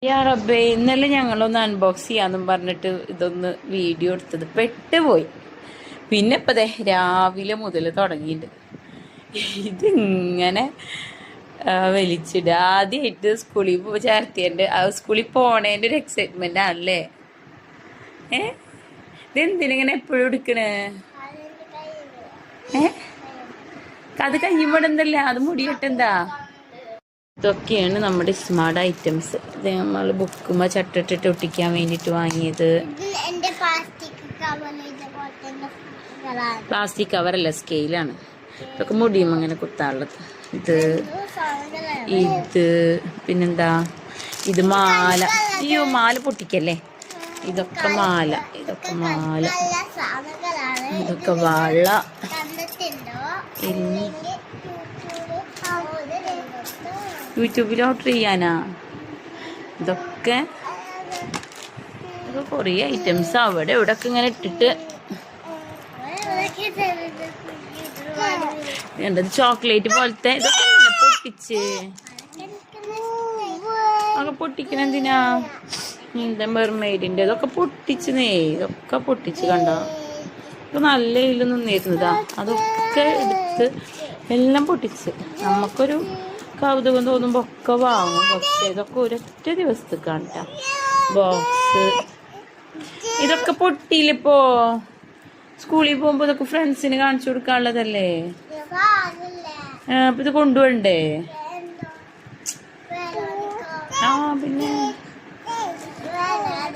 യാ റബ്ബേ, ഇന്നലെ ഞങ്ങളൊന്ന് അൺബോക്സ് ചെയ്യാന്നും പറഞ്ഞിട്ട് ഇതൊന്ന് വീഡിയോ എടുത്തത് പെട്ടുപോയി. പിന്നെ ഇപ്പതേ രാവിലെ മുതൽ തുടങ്ങിയിട്ടുണ്ട് ഇതിങ്ങനെ വലിച്ചിടുക. ആദ്യമായിട്ട് സ്കൂളിൽ ചേർത്തിയതിൻ്റെ സ്കൂളിൽ പോണേൻ്റെ ഒരു എക്സൈറ്റ്മെൻ്റ് ആണല്ലേ. ഇതെന്തിനിങ്ങനെ എപ്പോഴും എടുക്കണേ? അത് കഴിയുമ്പോഴെന്തല്ല, അത് മുടിയിട്ടെന്താ? ഇതൊക്കെയാണ് നമ്മുടെ സ്മാർട്ട് ഐറ്റംസ്. ഇത് നമ്മൾ ബുക്കുമ്പോൾ ചട്ടിട്ടിട്ട് ഒട്ടിക്കാൻ വേണ്ടിയിട്ട് വാങ്ങിയത്. പ്ലാസ്റ്റിക് കവറല്ല, സ്കെയിലാണ്. ഇതൊക്കെ മുടിയും അങ്ങനെ കുത്താനുള്ളത്. ഇത് പിന്നെന്താ, ഇത് മാല. അയ്യോ, മാല പൊട്ടിക്കല്ലേ. ഇതൊക്കെ മാല, ഇതൊക്കെ വള. യൂട്യൂബിൽ ഓർഡർ ചെയ്യാനാ ഇതൊക്കെ. കുറേ ഐറ്റംസ് അവിടെ ഇവിടെ ഒക്കെ ഇങ്ങനെ ഇട്ടിട്ട്. എന്തത് ചോക്ലേറ്റ് പോലത്തെ. ഇതൊക്കെ പൊട്ടിച്ച് ഒക്കെ പൊട്ടിക്കണെന്തിനാ? എന്താ മെർമെയ്ഡിന്റെ ഇതൊക്കെ പൊട്ടിച്ചേ. ഇതൊക്കെ പൊട്ടിച്ച് കണ്ടോ? ഇപ്പൊ നല്ല ഇതിൽ നിന്നിരുന്നതാ. അതൊക്കെ എടുത്ത് എല്ലാം പൊട്ടിച്ച് നമുക്കൊരു കൗതുകം തോന്നുമ്പോ ഒക്കെ വാങ്ങും. പക്ഷെ ഇതൊക്കെ ഒരൊറ്റ ദിവസത്തേക്കാണ് ട്ടാ. ബോക്സ് ഇതൊക്കെ പൊട്ടിയില്ലിപ്പോ. സ്കൂളിൽ പോകുമ്പോ ഇതൊക്കെ ഫ്രണ്ട്സിന് കാണിച്ചു കൊടുക്കാനുള്ളതല്ലേ. അപ്പൊ ഇത് കൊണ്ടുപോണ്ടേ? പിന്നെ